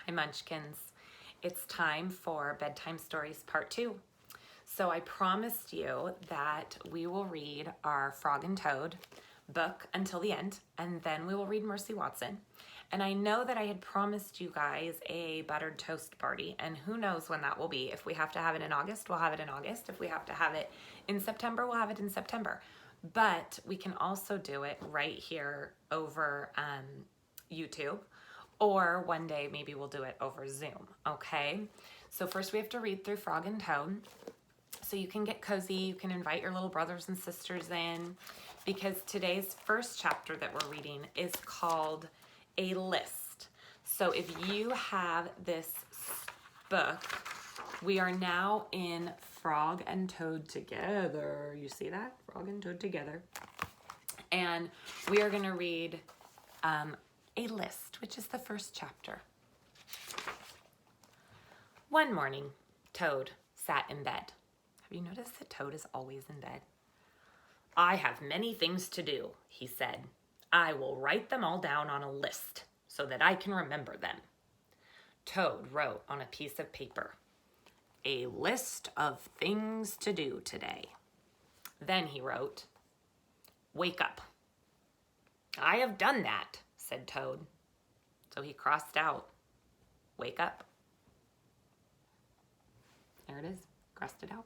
Hi Munchkins. It's time for Bedtime Stories Part 2. So I promised you that we will read our Frog and Toad book until the end, and then we will read Mercy Watson. And I know that I had promised you guys a buttered toast party, and who knows when that will be. If we have to have it in August, we'll have it in August. If we have to have it in September, we'll have it in September. But we can also do it right here over YouTube. Or one day maybe we'll do it over Zoom, okay? So first we have to read through Frog and Toad. So you can get cozy, you can invite your little brothers and sisters in, because today's first chapter that we're reading is called A List. So if you have this book, we are now in Frog and Toad together. You see that? Frog and Toad together. And we are gonna read A List, which is the first chapter. One morning, Toad sat in bed. Have you noticed that Toad is always in bed? I have many things to do, he said. I will write them all down on a list so that I can remember them. Toad wrote on a piece of paper, a list of things to do today. Then he wrote, wake up. I have done that, said Toad. So he crossed out, wake up. There it is, crossed it out.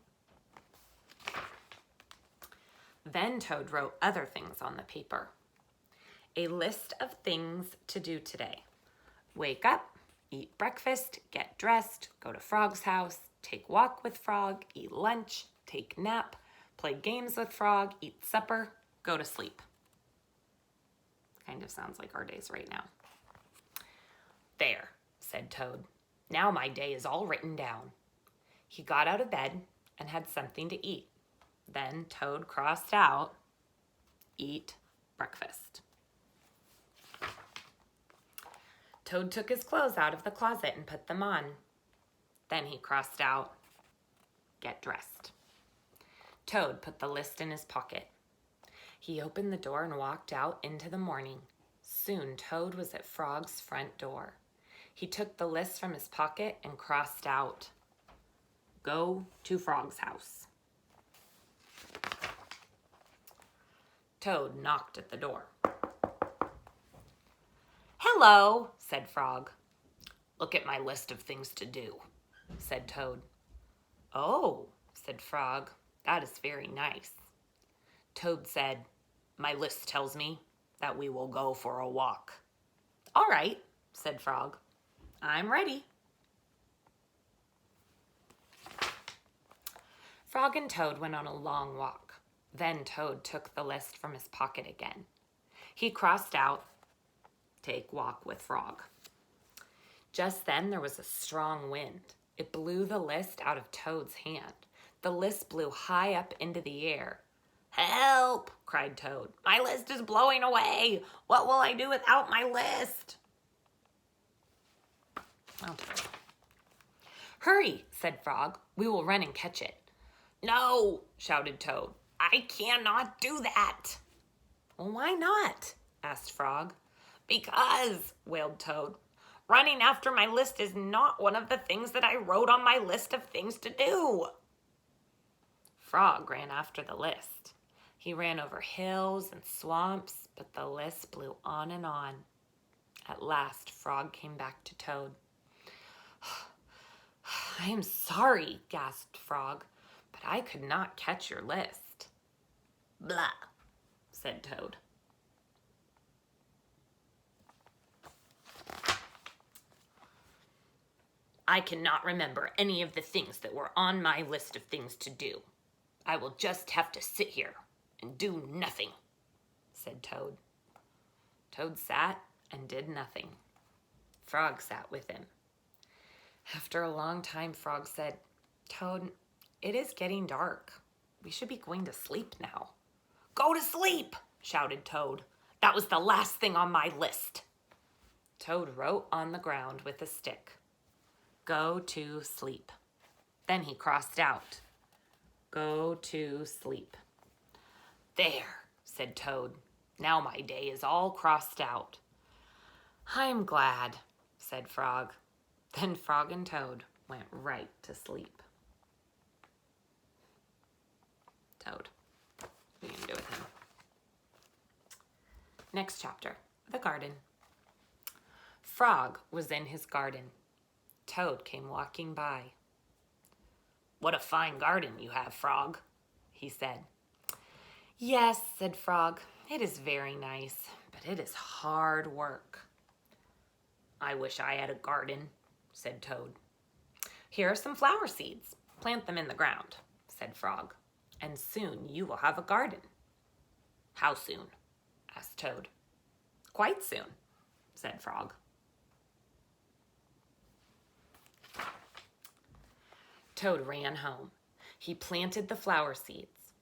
Then Toad wrote other things on the paper. A list of things to do today. Wake up, eat breakfast, get dressed, go to Frog's house, take walk with Frog, eat lunch, take nap, play games with Frog, eat supper, go to sleep. Kind of sounds like our days right now. There, said Toad. Now my day is all written down. He got out of bed and had something to eat. Then Toad crossed out, eat breakfast. Toad took his clothes out of the closet and put them on. Then he crossed out, get dressed. Toad put the list in his pocket. He opened the door and walked out into the morning. Soon Toad was at Frog's front door. He took the list from his pocket and crossed out, go to Frog's house. Toad knocked at the door. Hello, said Frog. Look at my list of things to do, said Toad. Oh, said Frog, that is very nice. Toad said, my list tells me that we will go for a walk. All right, said Frog. I'm ready. Frog and Toad went on a long walk. Then Toad took the list from his pocket again. He crossed out, take walk with Frog. Just then there was a strong wind. It blew the list out of Toad's hand. The list blew high up into the air. Help, cried Toad. My list is blowing away. What will I do without my list? Oh, Toad. Hurry, said Frog. We will run and catch it. No, shouted Toad. I cannot do that. Well, why not? Asked Frog. Because, wailed Toad, running after my list is not one of the things that I wrote on my list of things to do. Frog ran after the list. He ran over hills and swamps, but the list blew on and on. At last, Frog came back to Toad. I am sorry, gasped Frog, but I could not catch your list. Blah, said Toad. I cannot remember any of the things that were on my list of things to do. I will just have to sit here and do nothing, said Toad. Toad sat and did nothing. Frog sat with him. After a long time, Frog said, Toad, it is getting dark. We should be going to sleep now. Go to sleep, shouted Toad. That was the last thing on my list. Toad wrote on the ground with a stick, go to sleep. Then he crossed out, go to sleep. There, said Toad. Now my day is all crossed out. I'm glad, said Frog. Then Frog and Toad went right to sleep. Toad, what are you going to do with him? Next chapter, the garden. Frog was in his garden. Toad came walking by. "What a fine garden you have, Frog," he said. "Yes," said Frog, "it is very nice, but it is hard work." "I wish I had a garden," said Toad. "Here are some flower seeds. Plant them in the ground," said Frog, "and soon you will have a garden." "How soon?" asked Toad. "Quite soon," said Frog. Toad ran home. He planted the flower seeds.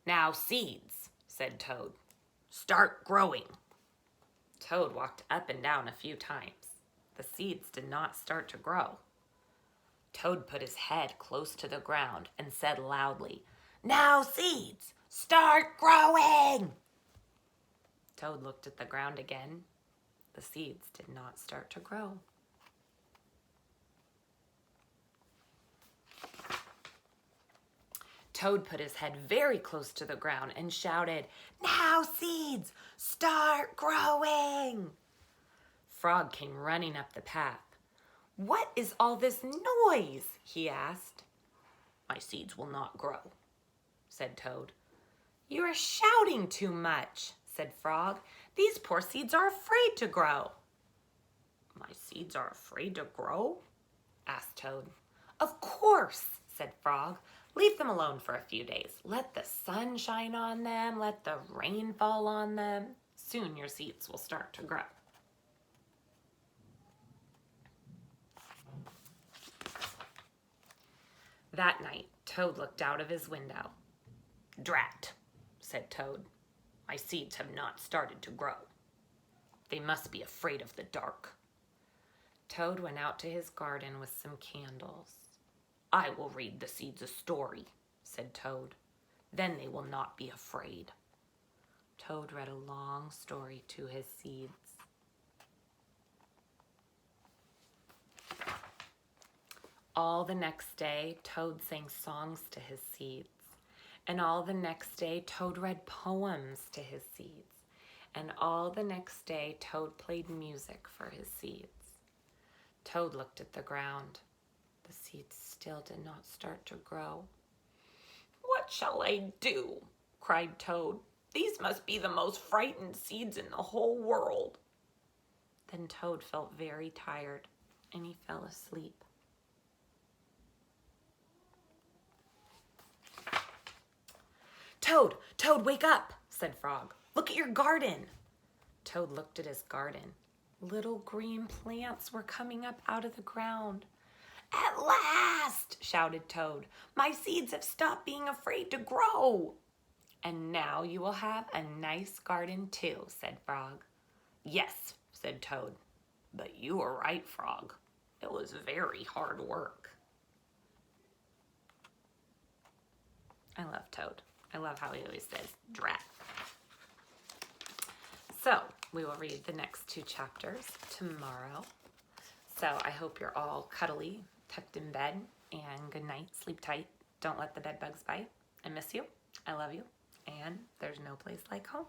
"Now, seeds," said Toad. "Start growing." Toad walked up and down a few times. The seeds did not start to grow. Toad put his head close to the ground and said loudly, "Now, seeds, start growing." Toad looked at the ground again. The seeds did not start to grow. Toad put his head very close to the ground and shouted, "Now, seeds, start growing." Frog came running up the path. "What is all this noise?" he asked. "My seeds will not grow," said Toad. "You are shouting too much," said Frog. "These poor seeds are afraid to grow." "My seeds are afraid to grow?" asked Toad. "Of course," said Frog. "Leave them alone for a few days. Let the sun shine on them. Let the rain fall on them. Soon your seeds will start to grow." That night, Toad looked out of his window. "Drat," said Toad. "My seeds have not started to grow. They must be afraid of the dark." Toad went out to his garden with some candles. "I will read the seeds a story," said Toad. "Then they will not be afraid." Toad read a long story to his seeds. All the next day, Toad sang songs to his seeds. And all the next day, Toad read poems to his seeds. And all the next day, Toad played music for his seeds. Toad looked at the ground. The seeds still did not start to grow. "What shall I do?" cried Toad. "These must be the most frightened seeds in the whole world." Then Toad felt very tired and he fell asleep. "Toad, Toad, wake up," said Frog. "Look at your garden." Toad looked at his garden. Little green plants were coming up out of the ground. "At last," shouted Toad. "My seeds have stopped being afraid to grow." "And now you will have a nice garden too," said Frog. "Yes," said Toad. "But you were right, Frog. It was very hard work." I love Toad. I love how he always says, "Drat." So we will read the next 2 chapters tomorrow. So I hope you're all cuddly, tucked in bed, and good night, sleep tight. Don't let the bed bugs bite. I miss you. I love you. And there's no place like home.